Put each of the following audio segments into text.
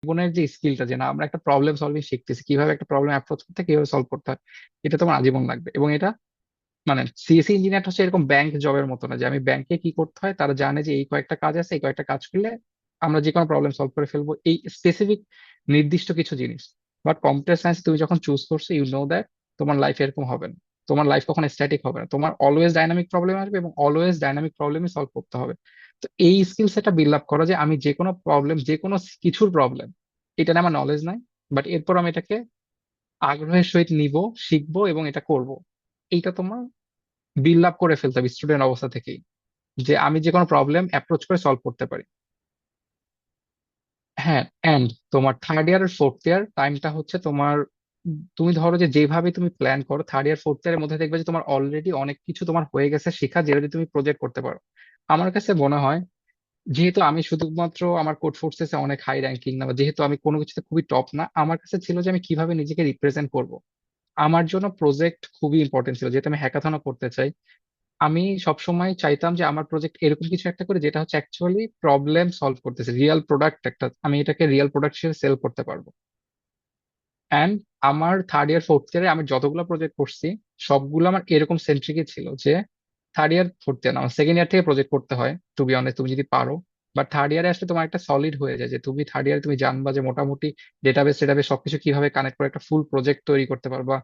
জীবনের যে স্কিলটা, যে না আমরা একটা প্রবলেম সলভিং শিখতেছি, কিভাবে একটা প্রবলেম অ্যাপ্রোচ করতে হয়, কিভাবে সলভ করতে হয়, এটা তোমার আজীবন লাগবে। এবং এটা মানে সিএসসি ইঞ্জিনিয়ার হচ্ছে এরকম ব্যাংক জবের মতো না যে আমি ব্যাংকে কি করতে হয়, তারা জানে যে এই কয়েকটা কাজ আছে, এই কয়েকটা কাজ করলে আমরা যে কোনো প্রবলেম সলভ করে ফেলবো, এই স্পেসিফিক নির্দিষ্ট কিছু জিনিস। বাট কম্পিউটার সায়েন্স তুমি যখন চুজ করছো, ইউ নো দ্যাট তোমার লাইফ এরকম হবে না। তোমার লাইফ কখনো স্ট্যাটিক হবে না, তোমার অলওয়েজ ডাইনামিক প্রবলেম আসবে এবং অলওয়েজ ডাইনামিক প্রবলেমই সলভ করতে হবে। তো এই স্কিল সেটটা বিল্ড আপ করো যে আমি যে কোনো প্রবলেম, যে কোনো কিছুর প্রবলেম, এটা নিয়ে আমার নলেজ নাই, বাট এরপর আমি এটাকে আগ্রহের সহিত নিব, শিখবো এবং এটা করব। এইটা তোমার বিল্ড আপ করে ফেলতে হবে স্টুডেন্ট অবস্থা থেকেই, যে আমি যে কোনো প্রবলেম অ্যাপ্রোচ করে সলভ করতে পারি। হ্যাঁ, এন্ড তোমার থার্ড ইয়ার আর ফোর্থ ইয়ার টাইমটা হচ্ছে তোমার, তুমি ধরো যে যেভাবে তুমি প্ল্যান করো, থার্ড ইয়ার ফোর্থ ইয়ারের মধ্যে দেখবে যে তোমার অলরেডি অনেক কিছু তোমার হয়ে গেছে শেখা, যেটা দিয়ে তুমি প্রজেক্ট করতে পারো। আমার কাছে মনে হয়, যেহেতু আমি শুধুমাত্র আমার কোড ফোর্সেসে অনেক হাই র্যাঙ্কিং না, বা যেহেতু আমি কোনো কিছুতে খুবই টপ না, আমার কাছে ছিল যে আমি কিভাবে নিজেকে রিপ্রেজেন্ট করব। আমার জন্য প্রজেক্ট খুবই ইম্পর্টেন্ট ছিল, যেহেতু আমি হ্যাকাথনও করতে চাই। আমি সবসময় চাইতাম যে আমার প্রজেক্ট এরকম কিছু একটা করে যেটা হচ্ছে অ্যাকচুয়ালি প্রবলেম সলভ করতেছে, রিয়েল প্রোডাক্ট একটা, আমি এটাকে রিয়েল প্রোডাক্ট হিসেবে সেল করতে পারবো। অ্যান্ড আমার থার্ড ইয়ার ফোর্থ ইয়ারে আমি যতগুলো প্রজেক্ট করছি, সবগুলো আমার এরকম সেন্ট্রিকই ছিল যে থার্ড ইয়ার ফোর্থ ইয়ার না, আমার সেকেন্ড ইয়ার থেকে প্রজেক্ট করতে হয় টু বি অনেস্ট, তুমি যদি পারো। বাট থার্ড ইয়ারে আসলে তোমার একটা সলিড হয়ে যায়, যে তুমি থার্ড ইয়ারে তুমি জানবা যে মোটামুটি ডেটাবেস টেটাবেস সবকিছু কিভাবে কানেক্ট করে একটা ফুল প্রজেক্ট তৈরি করতে পারবা।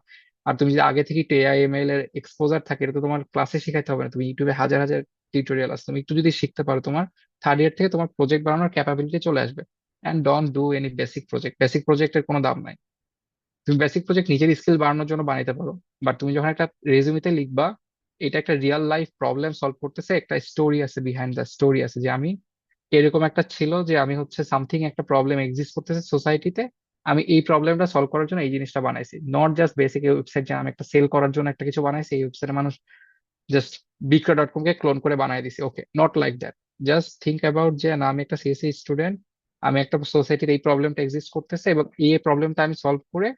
আর তুমি যদি আগে থেকে এআইএমএল এর এক্সপোজার থাকে, এটা তো তোমার ক্লাসে শেখাইতে হবে না, তুমি ইউটিউবে হাজার হাজার টিউটোরিয়াল আছে, তুমি একটু যদি শিখতে পারো, তোমার থার্ড ইয়ার থেকে তোমার প্রজেক্ট বানানোর ক্যাপাবিলিটি চলে আসবে। And don't do any basic project, basic প্রজেক্টের কোনো দাম নাই। তুমি বেসিক প্রজেক্ট নিজের স্কিল বাড়ানোর জন্য বানাইতে পারো, বাট তুমি যখন একটা রেজুমেতে লিখবা এটা একটা রিয়েল লাইফ প্রবলেম সলভ করতেছে, একটা স্টোরি আছে, বিহাইন্ড দ্য স্টোরি আছে, যে আমি এরকম একটা ছিল, যে আমি হচ্ছে সামথিং একটা প্রবলেম এক্সিস্ট করতেছে সোসাইটিতে, আমি এই প্রবলেমটা সলভ করার জন্য এই জিনিসটা বানাইছি। নট জাস্ট বেসিক ওয়েবসাইট, যে আমি একটা সেল করার জন্য একটা কিছু বানাইছি, এই ওয়েবসাইটে মানুষ জাস্ট বিক্রয়.কম কে ক্লোন করে বানাই দিছি। Okay, not like that. Just think about যে না, আমি একটা সিএসসি স্টুডেন্ট, আমি একটা সোসাইটির এই প্রবলেমটা এক্সিস্ট করতেছে এবং এই প্রবলেমটা আমি সলভ করে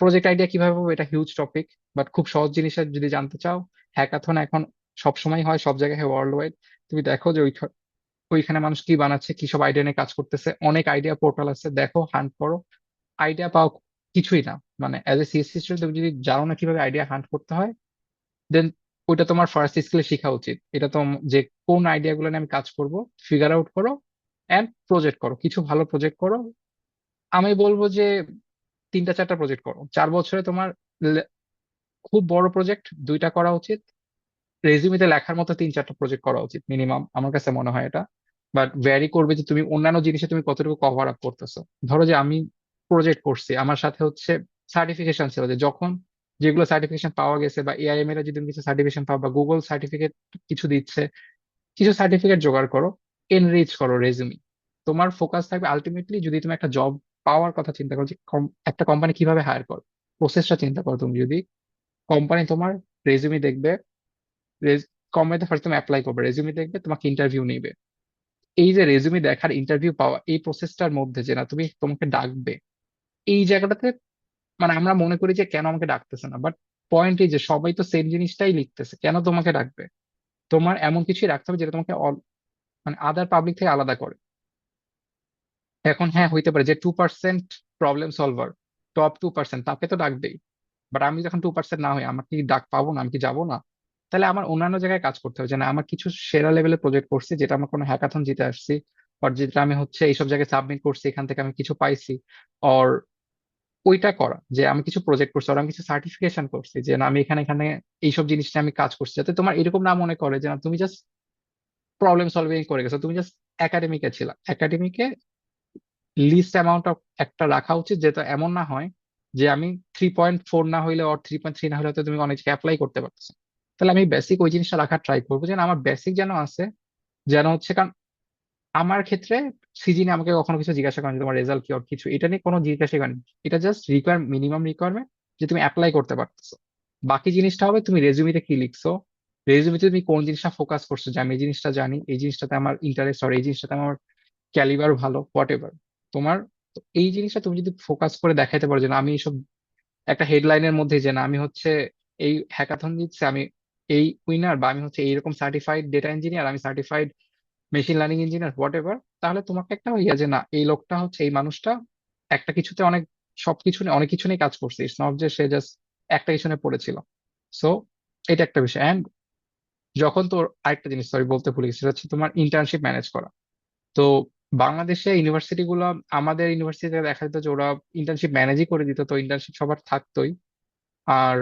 প্রজেক্ট আইডিয়া কিভাবে পাবো, এটা হিউজ টপিক। বাট খুব সহজ জিনিসটা যদি জানতে চাও, হ্যাকাথন এখন সব সময় হয়, সব জায়গায় হয়, ওয়ার্ল্ড ওয়াইড। তুমি দেখো যে ওইখানে মানুষ কি বানাচ্ছে, কি সব আইডিয়া নিয়ে কাজ করতেছে, অনেক আইডিয়া পোর্টাল আছে, দেখো, হান্ট করো, আইডিয়া পাও। কিছুই না, মানে অ্যাজ এ সিএসসি স্টুডেন্ট তুমি যদি জানো না কিভাবে আইডিয়া হান্ট করতে হয়, দেন ওইটা তোমার ফার্স্ট স্কিলে শেখা উচিত। এটা তো যে কোন আইডিয়া গুলো নিয়ে আমি কাজ করব, ফিগার আউট করো অ্যান্ড প্রজেক্ট করো, কিছু ভালো প্রজেক্ট করো। আমি বলবো যে 3টা 4টা প্রজেক্ট করো 4 বছরে তোমার। খুব বড় প্রজেক্ট 2টা করা উচিত, রেজিউমিতে লেখার মতো 3 4টা প্রজেক্ট করা উচিত মিনিমাম, আমার কাছে মনে হয় এটা। বাট ভ্যারি করবে যে তুমি অন্যান্য জিনিসে তুমি কতটুকু কভার আপ করতেছো। ধরো যে আমি প্রজেক্ট করছি, আমার সাথে হচ্ছে সার্টিফিকেশন ছিল, যে যখন যেগুলো সার্টিফিকেশন পাওয়া গেছে, বা এআইএম এর যদি তুমি কিছু সার্টিফিকেশন পাও, বা গুগল সার্টিফিকেট কিছু দিচ্ছে, কিছু সার্টিফিকেট জোগাড় করো, এনরিচ করো রেজিউমি। তোমার ফোকাস থাকবে আলটিমেটলি, যদি তুমি একটা জব পাওয়ার কথা চিন্তা করো, যে একটা কোম্পানি কিভাবে হায়ার করো, প্রসেসটা চিন্তা করো। তুমি যদি কোম্পানি তোমার রেজিউমি দেখবে, কোম্পানিতে ফার্স্ট তুমি অ্যাপ্লাই করবে, রেজিউমি দেখবে, তোমাকে ইন্টারভিউ নিবে। এই যে রেজিউমি দেখার, ইন্টারভিউ পাওয়া, এই প্রসেসটার মধ্যে যে না তুমি, তোমাকে ডাকবে, এই জায়গাটাতে মানে আমরা মনে করি যে কেন আমাকে ডাকতেছে না, বাট পয়েন্ট এই যে সবাই তো সেম জিনিসটাই লিখতেছে, কেন তোমাকে ডাকবে? তোমার এমন কিছুই রাখতে হবে যেটা তোমাকে মানে আদার পাবলিক থেকে আলাদা করে। এখন হ্যাঁ, হইতে পারে যে 2% প্রবলেম সলভার, টপ 2%, তাকে তো ডাকবেই। বাট আমি যখন 2% না হই, আমার কি ডাক পাবো না? আমি কি যাবো না? তাহলে আমার অন্যান্য জায়গায় কাজ করতে হবে, যে না আমার কিছু সেরা লেভেলের প্রজেক্ট করছি, যেটা আমার কোনো হ্যাকাথন জিতে আসছি, আর যেটা আমি হচ্ছে এইসব জায়গায় সাবমিট করছি, এখান থেকে আমি কিছু পাইছি। আর ওইটা করা, যে আমি কিছু প্রজেক্ট করছি, আর আমি কিছু সার্টিফিকেশন করছি, যে না আমি এখানে এখানে এইসব জিনিস নিয়ে আমি কাজ করছি, যাতে তোমার এরকম না মনে করে যে না তুমি জাস্ট প্রবলেম সলভিং করে গেছো, তুমি জাস্ট একাডেমিকে ছিলা। একাডেমিকে লিস্ট অ্যামাউন্ট অফ একটা রাখা উচিত, যেটা এমন না হয় যে আমি 3.4 না হইলে, আর 3.3 না হলে হয়তো তুমি অনেক জায়গায় অ্যাপ্লাই করতে পারতেছো। তাহলে আমি বেসিক ওই জিনিসটা রাখার ট্রাই করবো, যেন আমার বেসিক যেন আছে, যেন হচ্ছে, কারণ আমার ক্ষেত্রে সিজিনে আমাকে কখনো কিছু জিজ্ঞাসা করেনি তোমার রেজাল্ট কি, আর কিছু এটা নিয়ে কোনো জিজ্ঞাসা করেনি। এটা জাস্ট মিনিমাম রিকোয়ারমেন্ট, যে তুমি অ্যাপ্লাই করতে পারতেছো। বাকি জিনিসটা হবে তুমি রেজুমিতে কি লিখছো, রেজুমিতে তুমি কোন জিনিসটা ফোকাস করছো, যে আমি এই জিনিসটা জানি, এই জিনিসটাতে আমার ইন্টারেস্ট, আর এই জিনিসটাতে আমার ক্যালিবার ভালো, হোয়াট এভার তোমার। তো এই জিনিসটা তুমি যদি ফোকাস করে দেখাইতে পারো, যে না আমি এইসব একটা হেডলাইনের মধ্যে, যে না আমি হচ্ছে এই হ্যাকাথন দিচ্ছে, আমি এই উইনার, বা আমি হচ্ছে এইরকম সার্টিফাইড ডেটা ইঞ্জিনিয়ার, আমি certified machine learning engineer, what ever, তাহলে তোমাকে একটা ইয়ে যে না, এই লোকটা হচ্ছে, এই মানুষটা একটা কিছুতে অনেক, সবকিছু নিয়ে অনেক কিছু নিয়ে কাজ করছে, ইটস নট যে সে জাস্ট একটা কিছু নিয়ে পড়েছিল। সো এটা একটা বিষয়। অ্যান্ড যখন তোর আরেকটা জিনিস সরি বলতে ভুলে গেছি, সেটা হচ্ছে তোমার ইন্টার্নশিপ ম্যানেজ করা। তো বাংলাদেশে ইউনিভার্সিটি গুলো, আমাদের ইউনিভার্সিটিতে দেখা যেত যে ওরা ইন্টার্নশিপ ম্যানেজই করে দিত, তো ইন্টার্নশিপ সবার থাকতোই। আর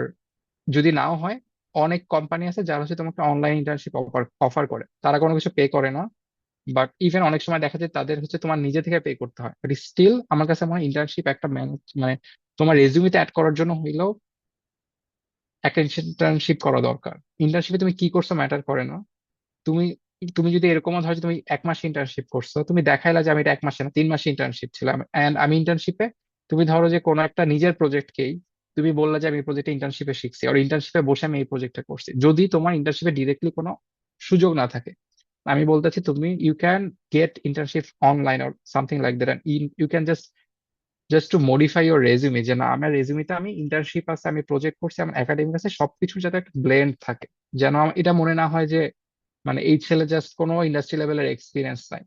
যদি নাও হয়, অনেক কোম্পানি আছে যারা হচ্ছে তোমাকে অনলাইন ইন্টার্নশিপ অফার অফার করে, তারা কোনো কিছু পে করে না। বাট ইভেন অনেক সময় দেখা যায় তাদের হচ্ছে তোমার নিজে থেকে পে করতে হয়, বাট স্টিল আমার কাছে মনে হয় ইন্টার্নশিপ একটা ম্যানেজ মানে তোমার রেজিউমিতে অ্যাড করার জন্য হইলেও একটা ইন্টার্নশিপ করা দরকার। ইন্টার্নশিপে তুমি কি করছো ম্যাটার করে না। তুমি তুমি যদি এরকমও ধরো যে তুমি 1 মাস ইন্টার্নশিপ করছো, তুমি দেখাইলা যে আমি এটা 1 মাসে না 3 মাসে ইন্টার্নশিপ ছিলাম, এন্ড আমি ইন্টার্নশিপে, তুমি ধরো যে কোনো একটা নিজের প্রজেক্টকেই তুমি বললা যে আমি এই প্রজেক্টে ইন্টার্নশিপে শিখছি, আর ইন্টার্নশিপে বসে আমি এই প্রজেক্টটা করছি, যদি তোমার ইন্টার্নশিপে ডিরেক্টলি কোনো সুযোগ না থাকে, আমি বলতেছি তুমি you can get internship online or something like that, you can just to modify your resume, যে না আমার রেজিউমিতে আমি ইন্টার্নশিপ আছে, আমি প্রজেক্ট করছি, আমার একাডেমিক আছে, সবকিছুর যাতে একটা ব্লেন্ড থাকে। যেন এটা মনে না হয় যে মানে এই ছেলে জাস্ট কোনো ইন্ডাস্ট্রি লেভেলের এক্সপিরিয়েন্স নাই।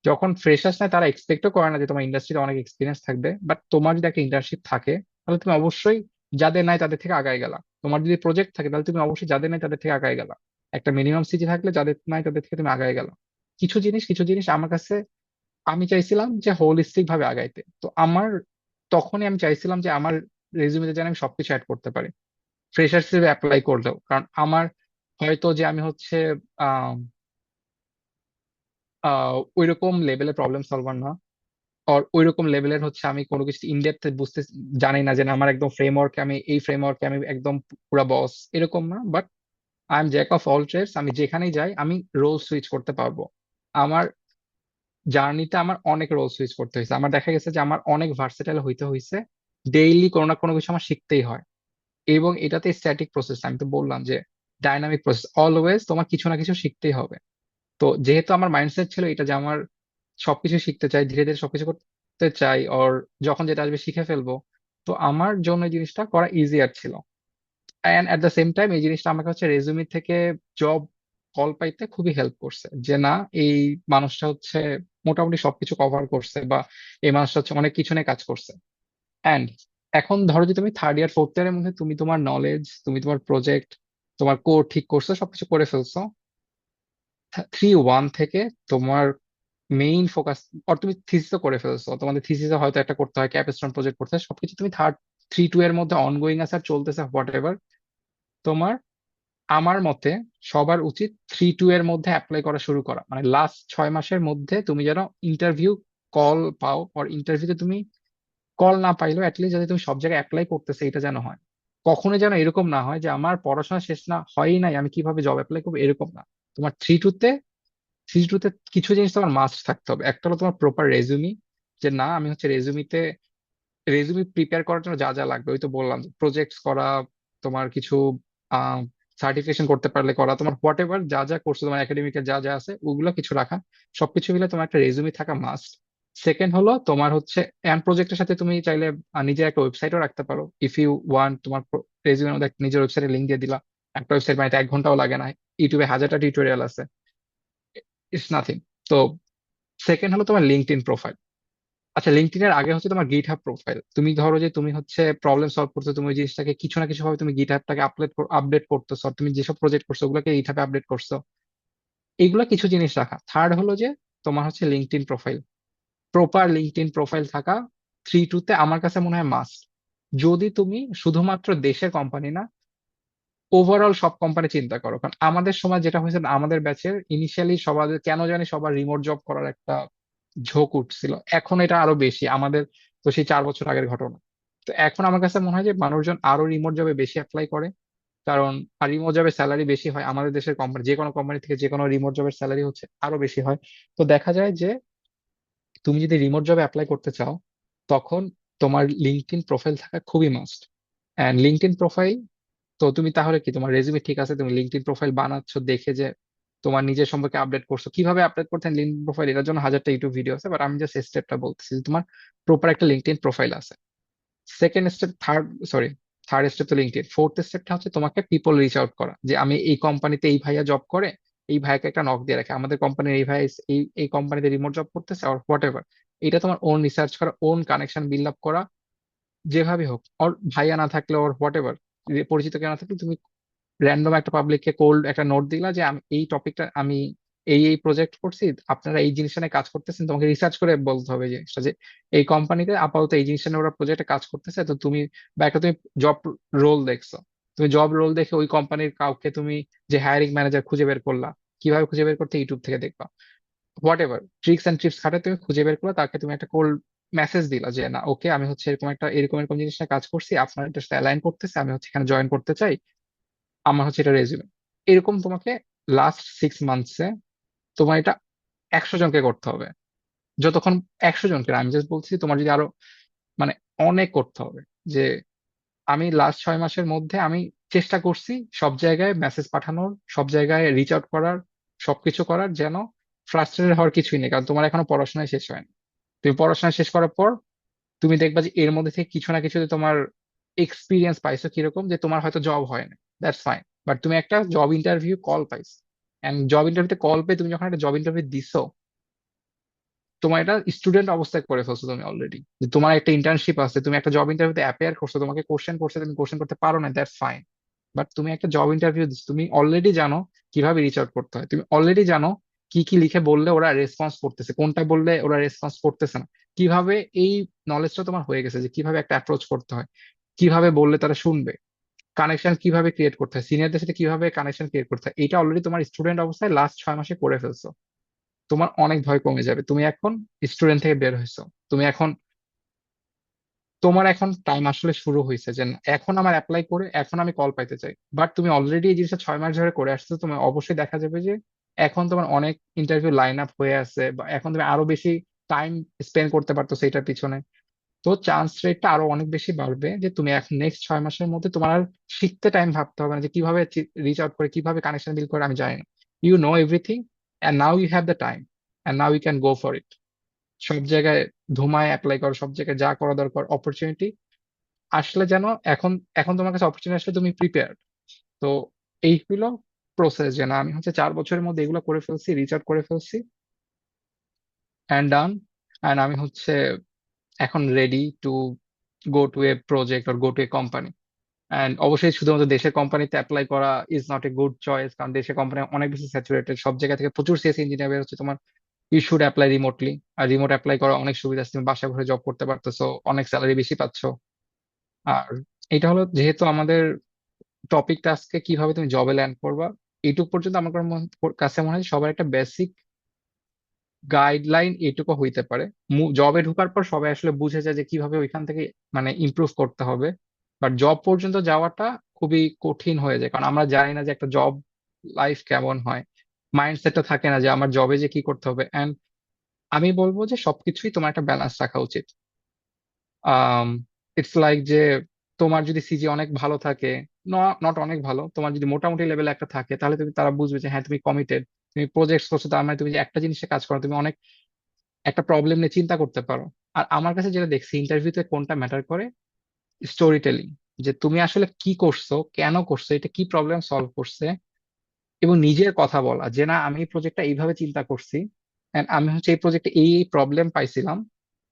যখন ফ্রেশার্স নেয় তারা এক্সপেক্টও করে না যে তোমার ইন্ডাস্ট্রিতে অনেক এক্সপিরিয়েন্স থাকবে, বাট তোমার যদি একটা ইন্টার্নশিপ থাকে তাহলে তুমি অবশ্যই যাদের নাই তাদের থেকে আগায় গেলা। তোমার যদি প্রজেক্ট থাকে তাহলে তুমি অবশ্যই যাদের নাই তাদের থেকে আগায় গেলা। একটা মিনিমাম সিজি থাকলে যাদের নাই তাদের থেকে তুমি আগায় গেলা। কিছু জিনিস আমার কাছে, আমি চাইছিলাম যে হোলিস্টিক ভাবে আগাইতে, তো আমার তখনই আমি চাইছিলাম যে আমার রেজিউমেতে যেন আমি সবকিছু অ্যাড করতে পারি ফ্রেশার্স হিসেবে অ্যাপ্লাই করলেও। কারণ আমার হয়তো যে আমি হচ্ছে ওইরকম লেভেলের প্রবলেম সলভার না, আর ওইরকম লেভেলের হচ্ছে আমি কোনো কিছু ইনডেপথ বুঝতে জানি না, যে না আমার একদম ফ্রেমওয়ার্কে, আমি এই ফ্রেমওয়ার্কে আমি একদম পুরা বস, এরকম না। But I am jack of all trades, আমি যেখানেই যাই আমি রোল সুইচ করতে পারবো। আমার জার্নিতে আমার অনেক রোল সুইচ করতে হয়েছে, আমার দেখা গেছে যে আমার অনেক ভার্সেটাইল হইতে হয়েছে। ডেইলি কোনো না কোনো কিছু আমার শিখতেই হয়। এবং এটাতে স্ট্যাটিক প্রসেস, আমি তো বললাম যে ডাইনামিক প্রসেস, অলওয়েজ তোমার কিছু না কিছু শিখতেই হবে। তো যেহেতু আমার মাইন্ডসেট ছিল এটা যে আমার সবকিছু শিখতে চাই, ধীরে ধীরে সবকিছু করতে চাই, ওর যখন যেটা আসবে শিখে ফেলবো, তো আমার জন্য এই জিনিসটা করা ইজিয়ার ছিল। And at the same time এই জিনিসটা আমাকে হচ্ছে রেজুমি থেকে জব কল পাইতে খুবই হেল্প করছে, যে না এই মানুষটা হচ্ছে মোটামুটি সবকিছু কভার করছে, বা এই মানুষটা হচ্ছে অনেক কিছু নিয়ে কাজ করছে। অ্যান্ড এখন ধরো যে তুমি থার্ড ইয়ার ফোর্থ ইয়ারের মধ্যে তুমি তোমার নলেজ, তুমি তোমার প্রজেক্ট, তোমার কোর ঠিক করছো, সবকিছু করে ফেলছো, 3-1 থেকে তোমার মেইন ফোকাস, আর তুমি থিসিসও করে ফেলছো, তোমাদের থিসিসে হয়তো একটা করতে হয়, ক্যাপস্টোন প্রজেক্ট করতে হয়, সবকিছু তুমি 3-2 এর মধ্যে অনগোয়িং আছে আর চলতেছে হোয়াট এভার তোমার, আমার মতে সবার উচিত 3-2 এর মধ্যে অ্যাপ্লাই করা শুরু করা, মানে লাস্ট 6 মাসের মধ্যে তুমি যেন ইন্টারভিউ কল পাও, আর ইন্টারভিউতে তুমি কল না পাইলেও অ্যাটলিস্ট যাতে তুমি সব জায়গায় অ্যাপ্লাই করতেছে এটা যেন হয়। কখনো যেন এরকম না হয় যে আমার পড়াশোনা শেষ না হয়ই নাই, আমি কিভাবে জব অ্যাপ্লাই করবো, এরকম না। তোমার থ্রি টুতে কিছু জিনিস তোমার মাস্ট থাকতে হবে। একটা হলো তোমার প্রপার রেজুমি, যে না আমি হচ্ছে রেজুমি প্রিপেয়ার করার জন্য যা যা লাগবে, ওই তো বললাম প্রজেক্টস করা, তোমার কিছু সার্টিফিকেশন করতে পারলে করা, তোমার হোয়াট এভার যা যা করছো, তোমার একাডেমিকের যা যা আছে ওগুলো কিছু রাখা, সবকিছু মিলে তোমার একটা রেজুমি থাকা মাস্ট। সেকেন্ড হলো তোমার হচ্ছে অ্যান্ড প্রজেক্টের সাথে তুমি চাইলে নিজের একটা ওয়েবসাইটও রাখতে পারো, ইফ ইউ ওয়ান্ট। তোমার রেজুমের মধ্যে একটা নিজের ওয়েবসাইটের লিঙ্ক দিয়ে দিলা, একটা ওয়েবসাইট বানাইতে 1 ঘন্টাও লাগে না, ইউটিউবে হাজারটা টিউটোরিয়াল আছে, ইটস নাথিং। তো সেকেন্ড হলো তোমার লিঙ্কডইন প্রোফাইল। আচ্ছা, লিঙ্কডইন এর আগে হচ্ছে তোমার গিট হাব প্রোফাইল। তুমি ধরো যে তুমি হচ্ছে প্রবলেম সলভ করছো, তুমি ওই জিনিসটাকে কিছু না কিছু ভাবে তুমি গিট হাবটাকে আপডেট করতেছো, আর তুমি যেসব প্রজেক্ট করছো ওগুলোকে গিট হাবে আপডেট করছো, এইগুলা কিছু জিনিস রাখা। থার্ড হলো যে তোমার হচ্ছে LinkedIn profile, proper LinkedIn profile থাকা 3-2 আমার কাছে মনে হয় মাস্ট। যদি তুমি শুধুমাত্র দেশের কোম্পানি না, ওভারঅল সব কোম্পানি চিন্তা করো, কারণ আমাদের সময় যেটা হয়েছে, আমাদের ব্যাচের ইনিশিয়ালি সবার কেন জানি সবার রিমোট জব করার একটা ঝোঁক উঠছিল, এখন এটা আরো বেশি আমাদের, তো সেই 4 বছর আগের ঘটনা। তো এখন আমার কাছে মনে হয় যে মানুষজন আরো রিমোট জবে বেশি অ্যাপ্লাই করে, কারণ আর রিমোট জবের স্যালারি বেশি হয়, আমাদের দেশের কোম্পানি যে কোনো কোম্পানি থেকে যে কোনো রিমোট জবের স্যালারি হচ্ছে আরো বেশি হয়। তো দেখা যায় যে তুমি যদি রিমোট জবে অ্যাপ্লাই করতে চাও, তখন তোমার লিঙ্কডইন প্রোফাইল থাকা খুবই মাস্ট। অ্যান্ড লিঙ্কডইন প্রোফাইল, তো তুমি তাহলে কি তোমার রেজিউমে ঠিক আছে, তুমি লিঙ্কডইন প্রোফাইল বানাচ্ছো দেখে যে তোমার নিজের সম্পর্কে আপডেট করছো, কিভাবে আপডেট করতেন লিঙ্কডইন প্রোফাইল, এটার জন্য হাজারটা ইউটিউব ভিডিও আছে, বাট আমি জাস্ট স্টেপটা বলতেছি যে তোমার প্রপার একটা লিঙ্কডইন প্রোফাইল আছে। সেকেন্ড স্টেপ, থার্ড স্টেপ তো লিঙ্কডইন, ফোর্থ স্টেপটা হচ্ছে তোমাকে পিপল রিচ আউট করা, যে আমি এই কোম্পানিতে এই ভাইয়া জব করে, এই ভাইকে একটা নক দিয়ে রাখে, আমাদের কোম্পানির এই ভাই এই এই কোম্পানিতে রিমোট জব করতেছে আর হোয়াট এভার। এটা তোমার ওন রিসার্চ করা, ওন কানেকশন বিল্ড আপ করা, যেভাবে হোক, ওর ভাইয়া না থাকলে ওর হোয়াট এভার পরিচিত কেউ না থাকলে তুমি র্যান্ডম একটা পাবলিককে কোল্ড একটা নোট দিলা যে আমি এই টপিকটা, আমি এই প্রজেক্ট করছি, আপনারা এই জিনিসটা নিয়ে কাজ করতেছেন, তোমাকে রিসার্চ করে বলতে হবে জিনিসটা যে এই কোম্পানিতে আপাতত এই জিনিসটা নিয়ে ওরা প্রজেক্টে কাজ করতেছে। তো তুমি, বা একটা তুমি জব রোল দেখছো, তুমি জব রোল দেখে ওই কোম্পানির কাউকে তুমি যে হায়ারিং ম্যানেজার খুঁজে বের করলা, কিভাবে খুঁজে বের করতে, ইউটিউব থেকে দেখবা, what ever tricks and tips খাটে তুমি খুঁজে বের করলা, তাকে তুমি একটা কোল্ড মেসেজ দিলা যে না ওকে, আমি হচ্ছে এরকম একটা এরকম এরকম জিনিসটা কাজ করছি, আপনার এটার সাথে অ্যালাইন করতেছে, আমি হচ্ছে এখানে জয়েন করতে চাই, আমার হচ্ছে এটা রেজিউমে। এরকম তোমাকে লাস্ট 6 মান্থসে তোমার এটা 100 জনকে করতে হবে। যতক্ষণ 100 জনকে না, আমি জাস্ট বলছি তোমার যদি আরো মানে অনেক করতে হবে। যে আমি লাস্ট 6 মাসের মধ্যে আমি চেষ্টা করছি সব জায়গায় মেসেজ পাঠানোর, সব জায়গায় রিচ আউট করার, সবকিছু করার, যেন ফ্রাস্ট্রেটেড হওয়ার কিছুই নেই, কারণ তোমার এখনো পড়াশোনায় শেষ হয়নি। তুমি পড়াশোনা শেষ করার পর তুমি দেখবা যে এর মধ্যে থেকে কিছু না কিছুতে তোমার এক্সপিরিয়েন্স পাইছো কিরকম, যে তোমার হয়তো জব হয় না, দ্যাটস ফাইন, বাট তুমি একটা জব ইন্টারভিউ কল পাইছো। এন্ড জব ইন্টারভিউতে কল পেয়ে তুমি যখন একটা জব ইন্টারভিউ দিছো, তোমার এটা স্টুডেন্ট অবস্থায় করে ফেলছো তুমি অলরেডি, যে তোমার একটা ইন্টার্নশিপ আছে, তুমি একটা জব ইন্টারভিউতে অ্যাপিয়ার করছো, তোমাকে কোশ্চেন করছে, তুমি কোশ্চেন করতে পারো না, দ্যাটস ফাইন, বাট তুমি একটা জব ইন্টারভিউ দিচ্ছ, তুমি অলরেডি জানো কিভাবে রিচ আউট করতে হয়, তুমি অলরেডি জানো কি কি লিখে বললে ওরা রেসপন্স করতেছে, কোনটা বললে ওরা রেসপন্স করতেছে না, কিভাবে এই নলেজটা তোমার হয়ে গেছে যে কিভাবে একটা অ্যাপ্রোচ করতে হয়, কিভাবে বললে তারা শুনবে, কানেকশন কিভাবে ক্রিয়েট করতে হয়, সিনিয়রদের সাথে কিভাবে কানেকশন ক্রিয়েট করতে হয়, এটা অলরেডি তোমার স্টুডেন্ট অবস্থায় লাস্ট 6 মাসে করে ফেলছো। তোমার অনেক ভয় কমে যাবে, তুমি এখন স্টুডেন্ট থেকে বের হয়েছো, তুমি এখন, তোমার এখন টাইম আসলে শুরু হয়েছে যে না, এখন আমার অ্যাপ্লাই করে এখন আমি কল পাইতে চাই। বাট তুমি অলরেডি এই জিনিসটা 6 মাস ধরে করে আসছো, তুমি অবশ্যই দেখা যাবে যে এখন তোমার অনেক ইন্টারভিউ লাইন আপ হয়ে আছে, বা এখন তুমি আরো বেশি টাইম স্পেন্ড করতে পারতো সেটার পিছনে। তো চান্স রেটটা আরো অনেক বেশি বাড়বে যে তুমি এখন নেক্সট 6 মাসের মধ্যে তোমার আর শিখতে টাইম ভাবতে হবে না যে কিভাবে রিচ আউট করে, কিভাবে কানেকশন বিল্ড করে, আমি জানি না, you know everything, and now you have the time, and now you can go for it. সব জায়গায় ধুমায় অ্যাপ্লাই করো, সব জায়গায় যা করা দরকার, অপরচুনিটি আসলে যেন এখন, এখন তোমার কাছে অপরচুনিটি আসলে তুমি প্রিপেয়ার। তো এই হলো প্রসেস, যে না আমি হচ্ছে 4 বছরের মধ্যে এগুলো করে ফেলছি, রিচ আউট করে ফেলছি, অ্যান্ড ডান, অ্যান্ড আমি হচ্ছে এখন ready to go to A project or go to a company. And অবশ্যই শুধুমাত্র দেশের কোম্পানিতে অ্যাপ্লাই করা is not a good choice, কারণ দেশের কোম্পানি অনেক বেশি স্যাচুরেটেড, সব জায়গা থেকে প্রচুর সিএস ইঞ্জিনিয়ার বের হচ্ছে। তোমার ইউ শুড অ্যাপ্লাই রিমোটলি, আর রিমোট অ্যাপ্লাই করা অনেক সুবিধা আছে, তুমি বাসা ঘরে জব করতে পারতেছো, অনেক স্যালারি বেশি পাচ্ছ। আর এটা হলো যেহেতু আমাদের টপিকটা আজকে কিভাবে তুমি জবে ল্যান্ড করবা, এইটুকু পর্যন্ত আমার কাছে মনে হয় সবার একটা বেসিক গাইডলাইন এইটুকু হইতে পারে। জবে ঢোকার পর সবাই আসলে বুঝে যায় যে কিভাবে ওইখান থেকে মানে ইমপ্রুভ করতে হবে, বাট জব পর্যন্ত যাওয়াটা খুবই কঠিন হয়ে যায়, কারণ আমরা জানি না যে একটা জব লাইফ কেমন হয়, মাইন্ডসেটটা থাকে না যে আমার জবে যে কি করতে হবে। এন্ড আমি বলবো যে সবকিছুই তোমার একটা ব্যালেন্স রাখা উচিত। আহ ইটস লাইক যে তোমার যদি সিজি অনেক ভালো থাকে, নট অনেক ভালো, তোমার যদি মোটামুটি লেভেলে একটা থাকে, তাহলে তুমি, তারা বুঝবে যে হ্যাঁ তুমি কমিটেড, তুমি প্রজেক্ট করছো, তার মানে তুমি যে একটা জিনিসে কাজ করো, তুমি অনেক একটা প্রবলেম নিয়ে চিন্তা করতে পারো। আর আমার কাছে যেটা দেখছি ইন্টারভিউতে কোনটা ম্যাটার করে, স্টোরি টেলিং, যে তুমি আসলে কি করছো, কেন করছো, এটা কি প্রবলেম সলভ করছে, এবং নিজের কথা বলা যে না আমি এই প্রজেক্টটা এইভাবে চিন্তা করছি, and আমি হচ্ছে এই প্রজেক্টে এই প্রবলেম পাইছিলাম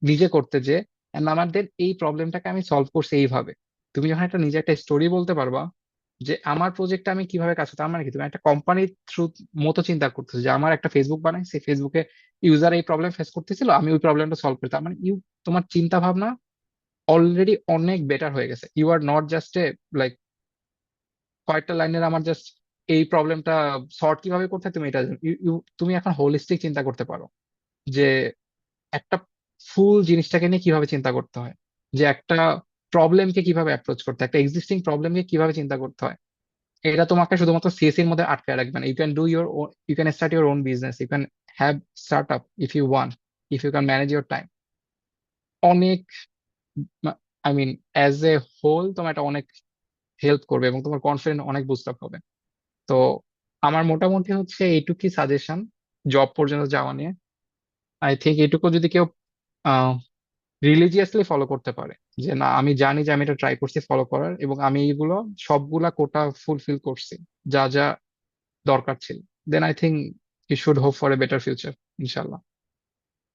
নিজে করতে, যে and আমাদের এই প্রবলেমটাকে আমি সলভ করছি এইভাবে। তুমি যখন একটা নিজে একটা স্টোরি বলতে পারবা যে আমার প্রজেক্টটা আমি কিভাবে কাজ করতে, আমার কি, তুমি একটা কোম্পানির থ্রু মতো চিন্তা করতেছো যে আমার একটা ফেসবুক বানাই, সেই ফেসবুকে ইউজার এই প্রবলেম ফেস করতেছিল, আমি ওই প্রবলেমটা সলভ করতাম, মানে তোমার চিন্তা ভাবনা অলরেডি অনেক বেটার হয়ে গেছে। You are not just a like কয়েকটা লাইনের আমার জাস্ট এই প্রবলেমটা সর্ট কিভাবে করতে হয় তুমি এটা জানো। তুমি এখন হোলিস্টিক চিন্তা করতে পারো, যে একটা ফুল জিনিসটাকে নিয়ে কিভাবে চিন্তা করতে হয়, যে একটা প্রবলেমকে কিভাবে অ্যাপ্রোচ করতে হয়, একটা এক্সিস্টিং প্রবলেমকে কিভাবে চিন্তা করতে হয়। এটা তোমাকে শুধুমাত্র সিএসসি এর মধ্যে আটকায় রাখবে না, you can do your, you can start your own business, you can have start up if you want, if you can manage your time. অনেক, I mean as a whole তোমার এটা অনেক হেল্প করবে, এবং তোমার কনফিডেন্স অনেক boost up হবে। তো আমার মোটামুটি হচ্ছে এইটুকুই সাজেশন জব পর্যন্ত যাওয়া নিয়ে। আই থিঙ্ক এইটুকু যদি কেউ রিলিজিয়াসলি ফলো করতে পারে, যে না আমি জানি যে আমি এটা ট্রাই করছি ফলো করার, এবং আমি এইগুলো সবগুলা কোটা ফুলফিল করছি, যা যা দরকার ছিল, then I think you should hope for a better future, ইনশাল্লাহ।